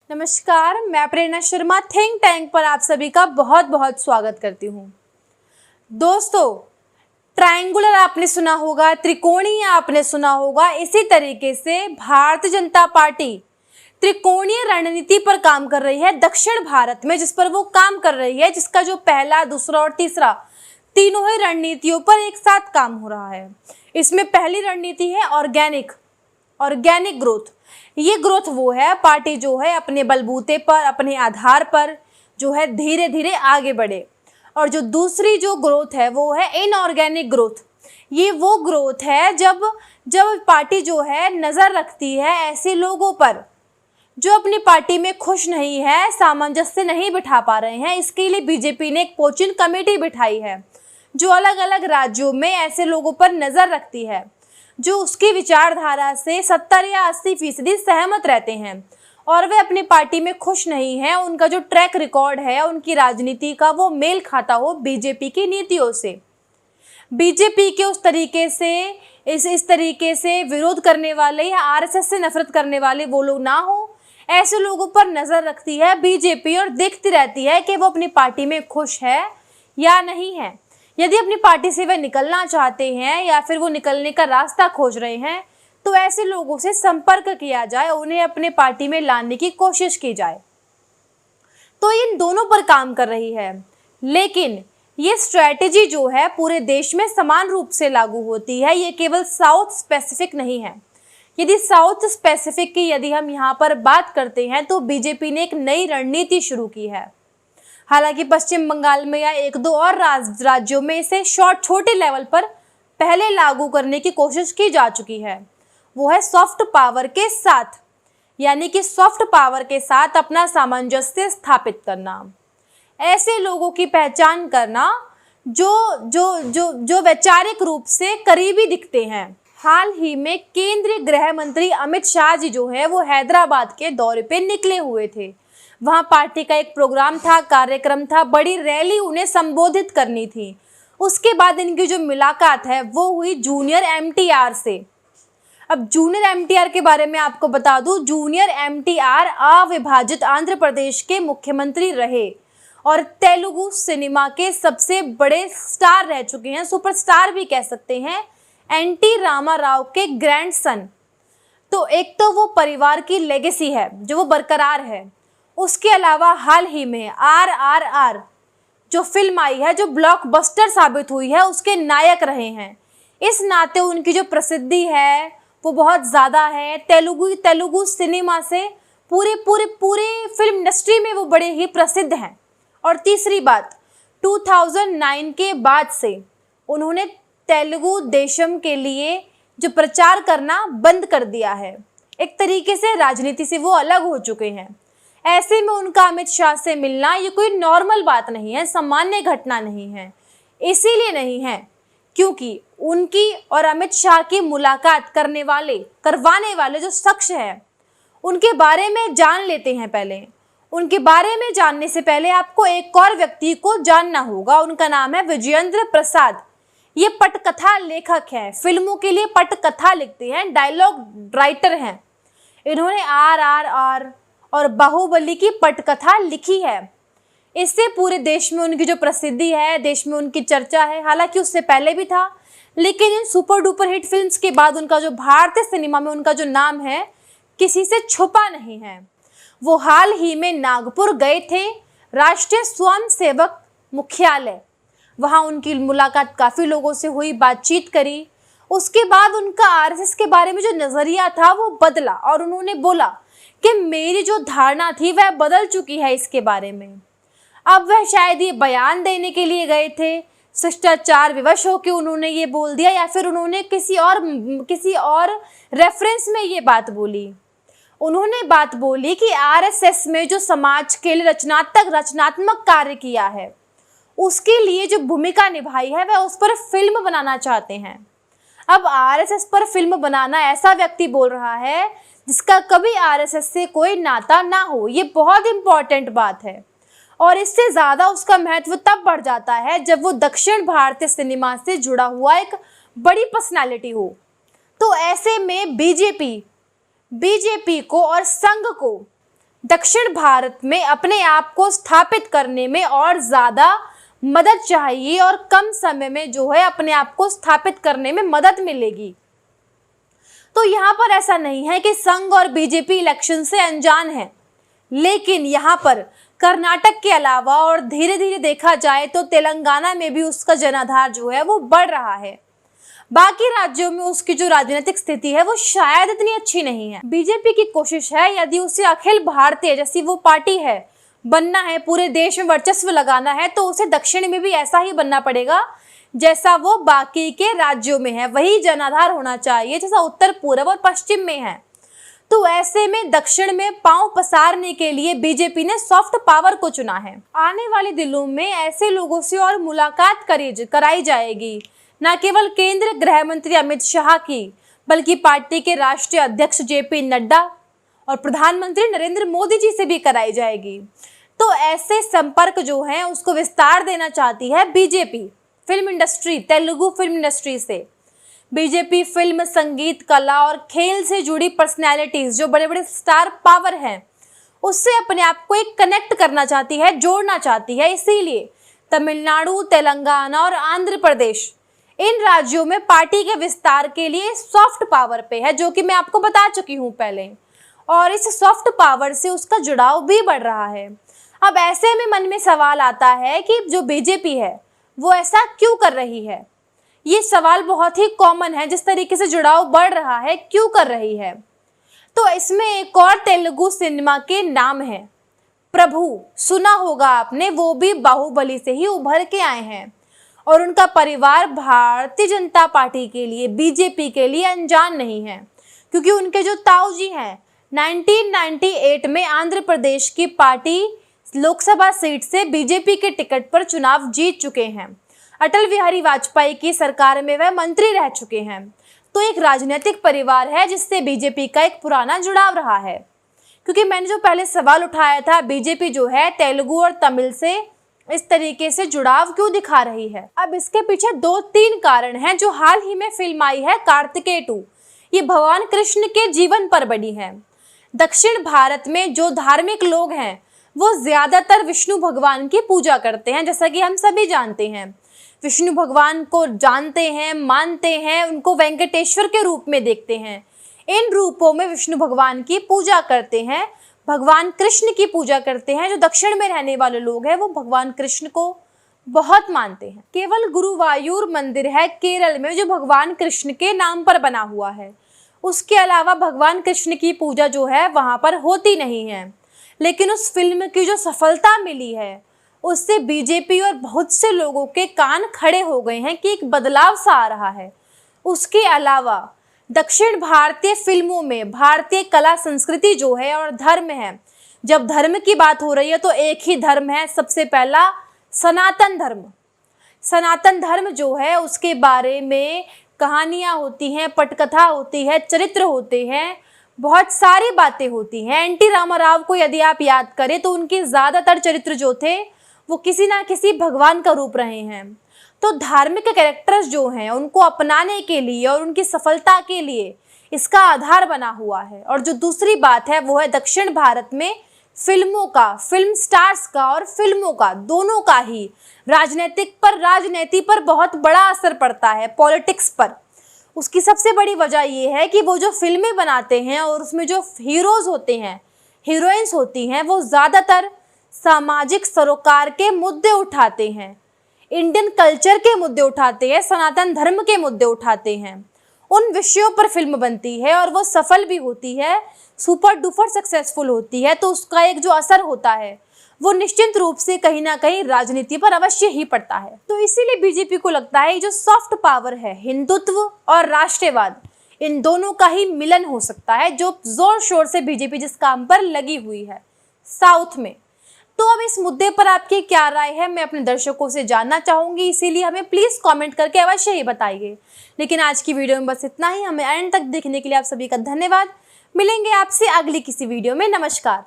नमस्कार, मैं प्रेरणा Sharma think tank पर आप सभी का बहुत बहुत स्वागत करती हूँ। दोस्तों, ट्रायंगुलर आपने सुना होगा, त्रिकोणीय आपने सुना होगा। इसी तरीके से भारतीय जनता पार्टी त्रिकोणीय रणनीति पर काम कर रही है दक्षिण भारत में, जिस पर वो काम कर रही है, जिसका जो पहला, दूसरा और तीसरा तीनों ही रणनीतियों पर एक साथ काम हो रहा है। इसमें पहली रणनीति है ऑर्गेनिक ग्रोथ। ये ग्रोथ वो है, पार्टी जो है अपने बलबूते पर, अपने आधार पर जो है धीरे धीरे आगे बढ़े। और जो दूसरी जो ग्रोथ है वो है इनऑर्गेनिक ग्रोथ। ये वो ग्रोथ है जब पार्टी जो है नज़र रखती है ऐसे लोगों पर जो अपनी पार्टी में खुश नहीं है, सामंजस्य नहीं बिठा पा रहे हैं। इसके लिए बीजेपी ने एक पोचिंग कमेटी बिठाई है जो अलग अलग राज्यों में ऐसे लोगों पर नज़र रखती है जो उसकी विचारधारा से 70 या 80% सहमत रहते हैं और वे अपनी पार्टी में खुश नहीं हैं। उनका जो ट्रैक रिकॉर्ड है उनकी राजनीति का, वो मेल खाता हो बीजेपी की नीतियों से। बीजेपी के उस तरीके से इस तरीके से विरोध करने वाले या आरएसएस से नफरत करने वाले वो लोग ना हो, ऐसे लोगों पर नज़र रखती है बीजेपी और देखती रहती है कि वो अपनी पार्टी में खुश है या नहीं है। यदि अपनी पार्टी से वे निकलना चाहते हैं या फिर वो निकलने का रास्ता खोज रहे हैं तो ऐसे लोगों से संपर्क किया जाए, उन्हें अपने पार्टी में लाने की कोशिश की जाए। तो इन दोनों पर काम कर रही है, लेकिन ये स्ट्रैटेजी जो है पूरे देश में समान रूप से लागू होती है। ये केवल साउथ स्पेसिफिक नहीं है। यदि साउथ स्पेसिफिक की यदि हम यहाँ पर बात करते हैं तो बीजेपी ने एक नई रणनीति शुरू की है। हालांकि पश्चिम बंगाल में या एक दो और राज्यों में इसे छोटे लेवल पर पहले लागू करने की कोशिश की जा चुकी है। वो है सॉफ्ट पावर के साथ, यानी कि सॉफ्ट पावर के साथ अपना सामंजस्य स्थापित करना, ऐसे लोगों की पहचान करना जो वैचारिक रूप से करीबी दिखते हैं। हाल ही में केंद्रीय गृह मंत्री अमित शाह जी जो है वो हैदराबाद के दौरे पे निकले हुए थे। वहाँ पार्टी का एक प्रोग्राम था, कार्यक्रम था, बड़ी रैली उन्हें संबोधित करनी थी। उसके बाद इनकी जो मुलाकात है वो हुई जूनियर एमटीआर से। अब जूनियर एमटीआर के बारे में आपको बता दूं, जूनियर एमटीआर अविभाजित आंध्र प्रदेश के मुख्यमंत्री रहे और तेलुगु सिनेमा के सबसे बड़े स्टार रह चुके हैं, सुपरस्टार भी कह सकते हैं, एनटी रामाराव के ग्रैंडसन। तो एक तो वो परिवार की लेगेसी है जो वो बरकरार है। उसके अलावा हाल ही में आरआरआर जो फिल्म आई है, जो ब्लॉकबस्टर साबित हुई है, उसके नायक रहे हैं। इस नाते उनकी जो प्रसिद्धि है वो बहुत ज़्यादा है। तेलुगु सिनेमा से पूरे फिल्म इंडस्ट्री में वो बड़े ही प्रसिद्ध हैं। और तीसरी बात, 2009 के बाद से उन्होंने तेलुगु देशम के लिए जो प्रचार करना बंद कर दिया है। एक तरीके से राजनीति से वो अलग हो चुके हैं। ऐसे में उनका अमित शाह से मिलना ये कोई नॉर्मल बात नहीं है, सामान्य घटना नहीं है। इसीलिए नहीं है क्योंकि उनकी और अमित शाह की मुलाकात करवाने वाले जो शख्स है उनके बारे में जान लेते हैं। पहले उनके बारे में जानने से पहले आपको एक और व्यक्ति को जानना होगा। उनका नाम है विजयेंद्र प्रसाद। ये पटकथा लेखक हैं, फिल्मों के लिए पटकथा लिखते हैं, डायलॉग राइटर हैं। इन्होंने आरआरआर और बाहुबली की पटकथा लिखी है। इससे पूरे देश में उनकी जो प्रसिद्धि है, देश में उनकी चर्चा है। हालांकि उससे पहले भी था, लेकिन इन सुपर डुपर हिट फिल्म्स के बाद उनका जो भारतीय सिनेमा में उनका जो नाम है किसी से छुपा नहीं है। वो हाल ही में नागपुर गए थे, राष्ट्रीय स्वयं सेवक मुख्यालय। वहाँ उनकी मुलाकात काफ़ी लोगों से हुई, बातचीत करी। उसके बाद उनका आरएसएस के बारे में जो नज़रिया था वो बदला और उन्होंने बोला कि मेरी जो धारणा थी वह बदल चुकी है इसके बारे में। अब वह शायद ये बयान देने के लिए गए थे, शिष्टाचार विवश होकर उन्होंने ये बोल दिया, या फिर उन्होंने किसी और रेफरेंस में ये बात बोली। उन्होंने बात बोली कि आरएसएस में जो समाज के लिए रचनात्मक कार्य किया है, उसके लिए जो भूमिका निभाई है, वह उस पर फिल्म बनाना चाहते हैं। अब आरएसएस पर फिल्म बनाना ऐसा व्यक्ति बोल रहा है जिसका कभी आरएसएस से कोई नाता ना हो। ये बहुत इंपॉर्टेंट बात है और इससे ज़्यादा उसका महत्व तब बढ़ जाता है जब वो दक्षिण भारतीय सिनेमा से जुड़ा हुआ एक बड़ी पर्सनालिटी हो। तो ऐसे में बीजेपी को और संघ को दक्षिण भारत में अपने आप को स्थापित करने में और ज़्यादा मदद चाहिए और कम समय में जो है अपने आप को स्थापित करने में मदद मिलेगी। तो यहाँ पर ऐसा नहीं है कि संघ और बीजेपी इलेक्शन से अनजान है, लेकिन यहाँ पर कर्नाटक के अलावा और धीरे धीरे देखा जाए तो तेलंगाना में भी उसका जनाधार जो है वो बढ़ रहा है। बाकी राज्यों में उसकी जो राजनीतिक स्थिति है वो शायद इतनी अच्छी नहीं है। बीजेपी की कोशिश है, यदि उसे अखिल भारतीय जैसी वो पार्टी है बनना है, पूरे देश में वर्चस्व लगाना है, तो उसे दक्षिण में भी ऐसा ही बनना पड़ेगा जैसा वो बाकी के राज्यों में है। वही जनाधार होना चाहिए जैसा उत्तर, पूर्व और पश्चिम में है। तो ऐसे में दक्षिण में पांव पसारने के लिए बीजेपी ने सॉफ्ट पावर को चुना है। आने वाले दिनों में ऐसे लोगों से और मुलाकात कराई जाएगी, न केवल केंद्रीय गृह मंत्री अमित शाह की, बल्कि पार्टी के राष्ट्रीय अध्यक्ष जेपी नड्डा और प्रधानमंत्री नरेंद्र मोदी जी से भी कराई जाएगी। तो ऐसे संपर्क जो है उसको विस्तार देना चाहती है BJP film industry, Telugu film industry से। बीजेपी फिल्म, संगीत, कला और खेल से जुड़ी पर्सनैलिटीज, जो बड़े बड़े स्टार पावर हैं, उससे अपने आप को एक कनेक्ट करना चाहती है, जोड़ना चाहती है। इसीलिए तमिलनाडु, तेलंगाना और आंध्र प्रदेश, इन राज्यों में पार्टी के विस्तार के लिए सॉफ्ट पावर पे है, जो कि मैं आपको बता चुकी हूँ पहले। और इस सॉफ्ट पावर से उसका जुड़ाव भी बढ़ रहा है। अब ऐसे में मन में सवाल आता है कि जो बीजेपी है वो ऐसा क्यों कर रही है। ये सवाल बहुत ही कॉमन है, जिस तरीके से जुड़ाव बढ़ रहा है क्यों कर रही है। तो इसमें एक और तेलुगु सिनेमा के नाम है प्रभु, सुना होगा आपने, वो भी बाहुबली से ही उभर के आए हैं। और उनका परिवार भारतीय जनता पार्टी के लिए, बीजेपी के लिए अनजान नहीं है, क्योंकि उनके जो ताऊ जी हैं 1998 में आंध्र प्रदेश की पार्टी लोकसभा सीट से बीजेपी के टिकट पर चुनाव जीत चुके हैं। अटल बिहारी वाजपेयी की सरकार में वह मंत्री रह चुके हैं। तो एक राजनीतिक परिवार है जिससे बीजेपी का एक पुराना जुड़ाव रहा है। क्योंकि मैंने जो पहले सवाल उठाया था, बीजेपी जो है तेलुगु और तमिल से इस तरीके से जुड़ाव क्यों दिखा रही है। अब इसके पीछे 2-3 कारण हैं। जो हाल ही में फिल्म आई है कार्तिकेय 2, ये भगवान कृष्ण के जीवन पर बनी है। दक्षिण भारत में जो धार्मिक लोग हैं वो ज्यादातर विष्णु भगवान की पूजा करते हैं, जैसा कि हम सभी जानते हैं। विष्णु भगवान को जानते हैं, मानते हैं, उनको वेंकटेश्वर के रूप में देखते हैं। इन रूपों में विष्णु भगवान की पूजा करते हैं, भगवान कृष्ण की पूजा करते हैं। जो दक्षिण में रहने वाले लोग हैं वो भगवान कृष्ण को बहुत मानते हैं। केवल गुरुवायूर मंदिर है केरल में जो भगवान कृष्ण के नाम पर बना हुआ है। उसके अलावा भगवान कृष्ण की पूजा जो है वहाँ पर होती नहीं है। लेकिन उस फिल्म की जो सफलता मिली है उससे बीजेपी और बहुत से लोगों के कान खड़े हो गए हैं कि एक बदलाव सा आ रहा है। उसके अलावा दक्षिण भारतीय फिल्मों में भारतीय कला संस्कृति जो है और धर्म है, जब धर्म की बात हो रही है तो एक ही धर्म है, सबसे पहला सनातन धर्म। सनातन धर्म जो है उसके बारे में कहानियाँ होती हैं, पटकथा होती है, चरित्र होते हैं, बहुत सारी बातें होती हैं। एन टी रामाराव को यदि आप याद करें तो उनके ज़्यादातर चरित्र जो थे वो किसी ना किसी भगवान का रूप रहे हैं। तो धार्मिक कैरेक्टर्स जो हैं उनको अपनाने के लिए और उनकी सफलता के लिए इसका आधार बना हुआ है। और जो दूसरी बात है वो है दक्षिण भारत में फिल्मों का, फिल्म स्टार्स का और फिल्मों का, दोनों का ही राजनीति पर बहुत बड़ा असर पड़ता है, पॉलिटिक्स पर। उसकी सबसे बड़ी वजह ये है कि वो जो फिल्में बनाते हैं और उसमें जो हीरोज होते हैं, हीरोइंस होती हैं, वो ज़्यादातर सामाजिक सरोकार के मुद्दे उठाते हैं, इंडियन कल्चर के मुद्दे उठाते हैं, सनातन धर्म के मुद्दे उठाते हैं। उन विषयों पर फिल्म बनती है और वो सफल भी होती है, सुपर डुपर सक्सेसफुल होती है। तो उसका एक जो असर होता है वो निश्चित रूप से कहीं ना कहीं राजनीति पर अवश्य ही पड़ता है। तो इसीलिए बीजेपी को लगता है जो सॉफ्ट पावर है, हिंदुत्व और राष्ट्रवाद, इन दोनों का ही मिलन हो सकता है, जो जोर शोर से बीजेपी जिस काम पर लगी हुई है साउथ में। तो अब इस मुद्दे पर आपकी क्या राय है, मैं अपने दर्शकों से जानना चाहूंगी, इसीलिए हमें प्लीज कमेंट करके अवश्य ही बताइए। लेकिन आज की वीडियो में बस इतना ही। हमें एंड तक देखने के लिए आप सभी का धन्यवाद। मिलेंगे आपसे अगली किसी वीडियो में। नमस्कार।